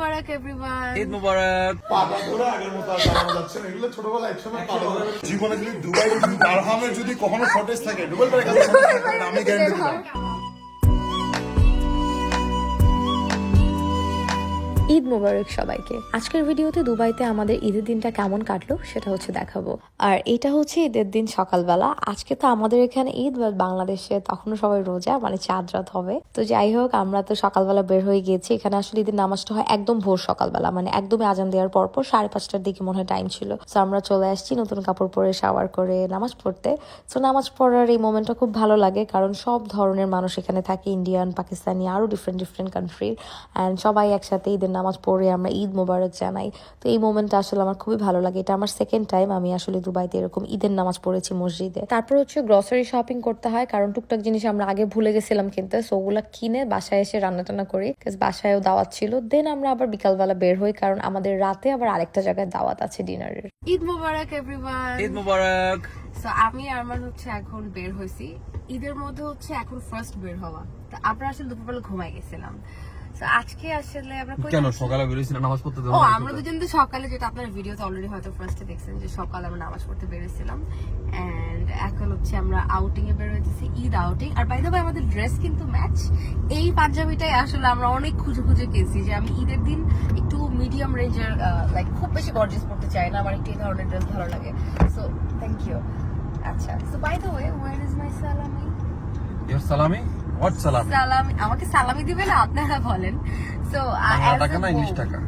মুবারক everyone. Eid মুবারক। পাটা ধরে আগের মতো আর চালানো যাচ্ছে না। এগুলো ছোটবেলা একসময় পাটা ধরে জীবনে যদি দুবাই দারহামের যদি কখনো শর্টেজ থাকে রুবেলটার কাছে আমি গ্যারান্টি দিলাম। ঈদ মোবারক সবাইকে। আজকের ভিডিওতে দুবাইতে আমাদের ঈদের দিনটা কেমন কাটলো সেটা হচ্ছে দেখাবো। আর এটা হচ্ছে ঈদের দিন সকালবেলা। আজকে তো আমাদের এখানে ঈদ, বাংলাদেশে তখনও সবাই রোজা, মানে চাঁদ রাত হবে। তো যাই হোক, আমরা তো সকালবেলা বের হয়ে গিয়েছি। এখানে আসলে ঈদের নামাজটা হয় একদম ভোর সকালবেলা, মানে একদমই আজান দেওয়ার পরপর 5:30টার দিকে মনে হয় টাইম ছিল। তো আমরা চলে আসছি নতুন কাপড় পরে, শাওয়ার করে নামাজ পড়তে। তো নামাজ পড়ার এই মোমেন্টটা খুব ভালো লাগে, কারণ সব ধরনের মানুষ এখানে থাকে, ইন্ডিয়ান, পাকিস্তানি, আরো ডিফারেন্ট কান্ট্রির, অ্যান্ড সবাই একসাথে ঈদের নামাজ পড়ে আমরা ঈদ মোবারক জানাই। তো এই মোমেন্টটা আসলে আমার খুবই ভালো লাগে। এটা আমার সেকেন্ড টাইম আমি আসলে দুবাইতে এরকম ঈদের নামাজ পড়েছি মসজিদে। তারপর হচ্ছে গ্রসারি শপিং করতে হয়, কারণ টুকটাক জিনিস আমরা আগে ভুলে গেছিলাম কিনতে। সো ওগুলা কিনে বাসায় এসে রান্না টান্না করি, বাসায়ও দাওয়াত ছিল। দেন আমরা আবার বিকালবেলা বের হই, কারণ আমাদের রাতে আবার আরেকটা জায়গায় দাওয়াত আছে ডিনারের। ঈদ মুবারক এভরিওয়ান। ঈদ মুবারক। সো আমি আরমান হচ্ছে এখন বের হয়েছি। ঈদের মধ্যে হচ্ছে এখন ফার্স্ট বের হওয়া। তো আমরা আসলে দুপুরবেলা ঘুমাই গেছিলাম। তো আজকে আসলে আমরা কেন সকালে বেরিয়েছিল নামাজ পড়তে? ও আমরা দুজন তো সকালে, যেটা আপনার ভিডিওতে অলরেডি হয়তো ফার্স্টে দেখছেন, যে সকালে আমরা নামাজ পড়তে বেরিয়েছিলাম। এন্ড এখন হচ্ছে আমরা আউটিং এ বের হয়েছি, ঈদ আউটিং। আর বাই দ্য ওয়ে আমাদের ড্রেস কিন্তু ম্যাচ। এই পাঞ্জাবিটাই আসলে আমরা অনেক খুঁজে কিনছি, যে আমি ঈদের দিন একটু মিডিয়াম রেঞ্জের, লাইক খুব বেশি গর্জিয়াস পড়তে চাই না, আমার একটু এই ধরনের ড্রেস ভালো লাগে। So thank you. আচ্ছা, so by the way, where is my সালামি? ইওর সালামি? হোয়াট সালামি? সালামি আমাকে সালামি দিবেন আপনারা বলেন। সো টাকা না ইংলিশ টাকা?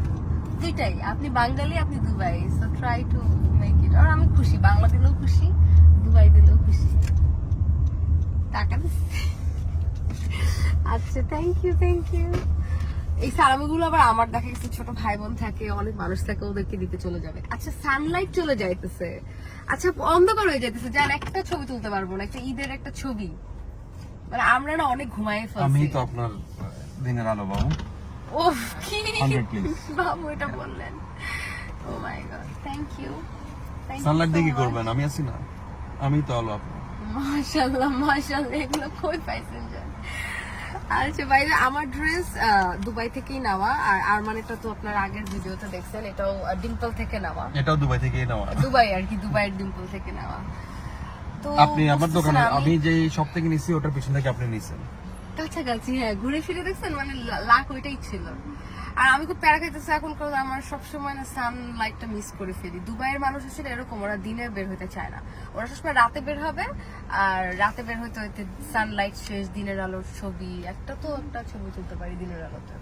দুইটাই। আপনি বাঙালি, আপনি Dubai, so try to make it. আর আমি খুশি, বাংলা দিলেও খুশি, দুবাই দিলেও খুশি। টাকা দিচ্ছি। আচ্ছা, থ্যাংক ইউ। এই সালামিগুলো আবার আমার দেখা গেছে ছোট ভাই বোন থাকে, অনেক মানুষ থাকে, ওদেরকে দিতে চলে যাবে। আচ্ছা, সানলাইট চলে যাইতেছে। আচ্ছা, অন্ধকার হয়ে যাইতেছে, যান একটা ছবি তুলতে পারবো না, একটা ঈদের একটা ছবি। মানে আমরা না অনেক ঘুমায় ফেলছি। আমি তো আপনার দিনের আলো বাবু। ওফ, কি 100 please। বাবু এটা বললেন। ও মাই গড, থ্যাংক ইউ। সানলাইট দিয়ে কি করবেন? আমি আছি না, আমি তো আলো আপনার। মাশাআল্লাহ, এগুলো কই পাইছেন জান? আচ্ছা বাইরে, আমার ড্রেস দুবাই থেকেই নেওয়া। আর আরমানেরটা তো আপনার আগের ভিডিওতে দেখছেন, এটাও ডিম্পল থেকে নেওয়া। এটাও দুবাই থেকেই নেওয়া। দুবাই আর কি, দুবাইয়ের ডিম্পল থেকে নেওয়া। তো আপনি আমার দোকানে, আমি যে সব থেকে নিছি ওটার পিছন থেকে আপনি নিছেন। কাছাকাছি, হ্যাঁ, ঘুরে ফিরে দেখছেন, মানে লাখ ওইটাই ছিল। আর আমি খুব প্যারা খাইতেছি এখন, কারণ আমার সবসময় না সানলাইটটা মিস করে ফেলি। দুবাইয়ের মানুষ আসলে এরকম, ওরা দিনে বের হতে চায় না, ওরা সবসময় রাতে বের হবে। আর রাতে বের হইতে হইতে সানলাইট শেষ, দিনের আলোর ছবি একটা ছবি তুলতে পারি দিনের আলোতে।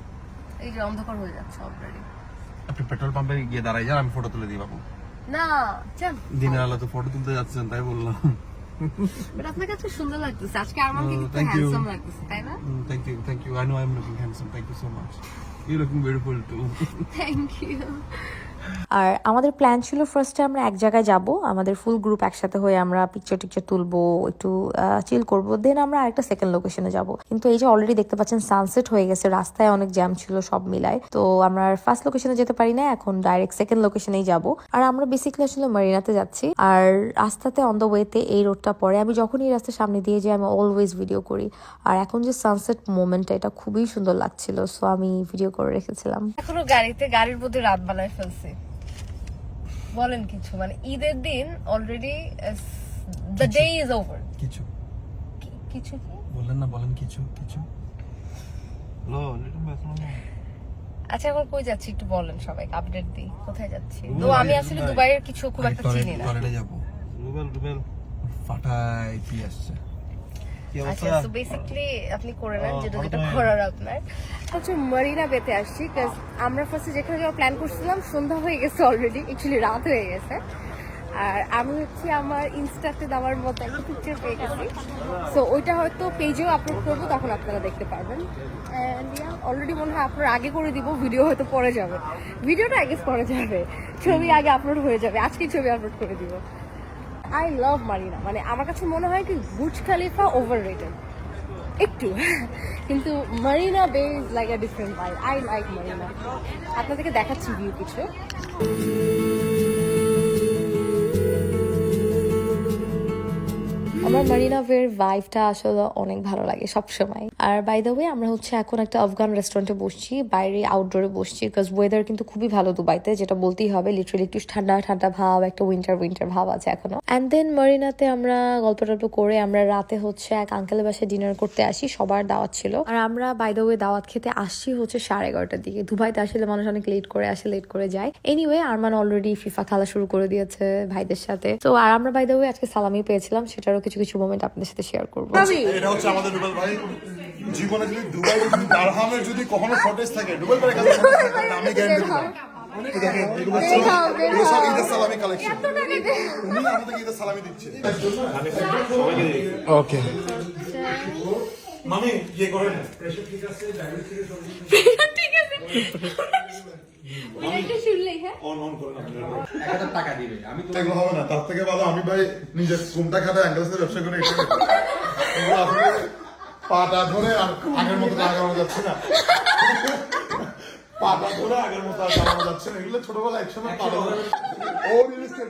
এই যে অন্ধকার হয়ে যাচ্ছে অলরেডি। আপনি পেট্রোল পাম্পে গিয়ে দাঁড়াই যান, আমি ফটো তুলে দিই বাবু। না চান, দিনের আলোতে ফটো তুলতে যাচ্ছেন তাই বললাম। বাট আপনার কাছে সুন্দর লাগতেছে আজকে, আমাকে কিন্তু Thank you. হ্যান্ডসাম লাগতেছে, তাই না? Thank you. I know I'm looking handsome. Thank you so much. You're looking beautiful too. Thank you. আর আমাদের প্ল্যান ছিল ফার্স্টে আমরা এক জায়গায় যাব, আমাদের ফুল গ্রুপ একসাথে হয়ে আমরা পিকচার তুলবো, একটু চিল করব, দেন আমরা আরেকটা সেকেন্ড লোকেশনে যাব। কিন্তু এই যে অলরেডি দেখতে পাচ্ছেন সানসেট হয়ে গেছে, রাস্তায় অনেক জ্যাম ছিল সব মিলায়। তো আমরা ফার্স্ট লোকেশনে যেতে পারি না, এখন ডাইরেক্ট সেকেন্ড লোকেশনেই যাব। আর আমরা বেসিক্যালি আসলে মারিনাতে যাচ্ছি। আর রাস্তাতে অন দ্য ওয়েতে এই রোডটা পড়ে, আমি যখন এই রাস্তার সামনে দিয়ে যাই আমি অলওয়েজ ভিডিও করি। আর এখন যে সানসেট মোমেন্টটা, এটা খুবই সুন্দর লাগছিল, সো আমি ভিডিও করে রেখেছিলাম। এখনো গাড়ির মধ্যে রাত বানায় ফেলছে। বলেন কিছু, মানে ঈদের দিন already, the day is over. কিছু কিছু কি বললেন না, বলেন কিছু। আচ্ছা, এখন কই যাচ্ছি একটু বলেন, সবাই আপডেট দিই, কোথায় যাচ্ছি? তো আমি আসলে দুবাইয়ের কিছু খুব একটা চিনি না। টয়লেটে যাব। রুবেল ফাটাই কি আসছে। আচ্ছা, তো বেসিক্যালি আপনি করে নেন যেটা করার আপনার। হচ্ছে মারিনা বেতে আসছি, কারণ আমরা ফার্স্টে যেখানে যাওয়ার প্ল্যান করছিলাম সন্ধ্যা হয়ে গেছে অলরেডি, অ্যাকচুয়ালি রাত হয়ে গেছে। আর আমি হচ্ছে আমার ইনস্টাতে দেওয়ার মতো একটা পিকচার পেয়ে গেছি, সো ওইটা হয়তো পেজেও আপলোড করবো, তখন আপনারা দেখতে পারবেন। অলরেডি মনে হয় আপনার আগে করে দিব, ভিডিও হয়তো পরে যাবে, ভিডিওটা আগে পরে যাবে, ছবি আগে আপলোড হয়ে যাবে, আজকে ছবি আপলোড করে দিব। আই লাভ মারিনা, মানে আমার কাছে মনে হয় কি বুর্জ খালিফা ওভাররেটেড একটু, কিন্তু মারিনা বে is like a different vibe. I like Marina. আপনাদেরকে দেখাচ্ছি ভিউ কিছু। আমার মারিনা বের ভাইবটা আসলে অনেক ভালো লাগে সব সময়। আর বাই দ্য ওয়ে আমরা হচ্ছে এখন একটা আফগান রেস্টুরেন্টে বসছি, বাইরে আউটডোরে বসছি, বিকজ ওয়েদার কিন্তু খুবই ভালো দুবাইতে, যেটা বলতেই হবে। লিটারালি একটু ঠান্ডা ঠান্ডা ভাব, একটা উইন্টার ভাব আছে এখনো। অ্যান্ড দেন মারিনাতে আমরা গল্প টল্প করে আমরা রাতে হচ্ছে এক আঙ্কেলের বাসায় ডিনার করতে আসি, সবার দাওয়াত ছিল। আর আমরা বাই দ্য ওয়ে দাওয়াত খেতে আসছি হচ্ছে 11:30টার দিকে। দুবাইতে আসলে মানুষ অনেক লেট করে আসে, লেট করে যায়। এনিওয়ে আরমান অলরেডি ফিফা খেলা শুরু করে দিয়েছে ভাইদের সাথে। তো আর আমরা বাই দ্য ওয়ে আজকে সালামি পেয়েছিলাম, সেটারও কিছু কিছু মোমেন্ট আপনাদের সাথে শেয়ার করবো। এটা হচ্ছে আমাদের রুবেল ভাই। জীবনে যদি দুবাই দারহামের যদি কখনো শর্টেজ থাকে, রুবেল ভাইয়ের কাছে আমি গ্যারান্টি দিলাম। এগুলো সব ঈদের সালামি কালেকশন। উনি আমাদেরকে ঈদের সালামি দিচ্ছে। Okay. মানে ইয়ে করেন এগুলো হবে না, তার থেকে ভালো আমি ভাই নিজের কোনটা খাতে অ্যাঙ্গেলসের ব্যবসা করে এগুলো আসলে পাটা ধরে আর আগের মতো আগানো যাচ্ছে না, পাটা ধরে আগের মতো আর চালানো যাচ্ছে না। এগুলো ছোটবেলা একসময় পাটা ধরে ও রিল এস্টেট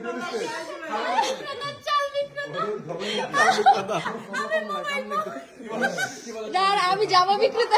আমি জামা বিক্রেতা।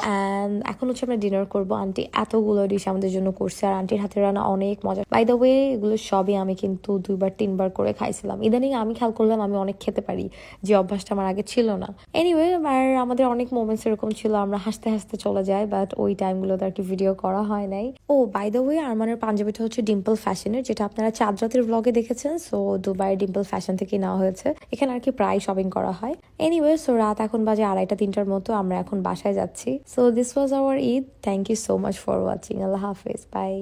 অ্যান্ড এখন হচ্ছে আমরা ডিনার করবো। আন্টি এতগুলো ডিশ আমাদের জন্য করছে, আর আন্টির হাতে রান্না অনেক মজা। বাই দ্য ওয়ে এগুলো সবই আমি কিন্তু 2-3 বার করে খাইছিলাম। ইদানিং আমি খেয়াল করলাম আমি অনেক খেতে পারি, যে অভ্যাসটা আমার আগে ছিল না। এনিওয়ে আর আমাদের অনেক মোমেন্টস এরকম ছিল, আমরা হাসতে হাসতে চলে যাই, বাট ওই টাইমগুলোতে আর কি ভিডিও করা হয় নাই। ও বাই দ্য ওয়ে আরমানের পাঞ্জাবিটা হচ্ছে ডিম্পল ফ্যাশনের, যেটা আপনারা চাঁদ রাতের ব্লগে দেখেছেন। সো দুবাইয়ের ডিম্পল ফ্যাশন থেকে নেওয়া হয়েছে, এখানে আর কি প্রায় শপিং করা হয়। এনিওয়ে সো রাত এখন বাজে 2:30-3টার মতো, আমরা এখন বাসায় যাচ্ছি। So this was our Eid. Thank you so much for watching. আল্লাহ হাফেজ, বাই।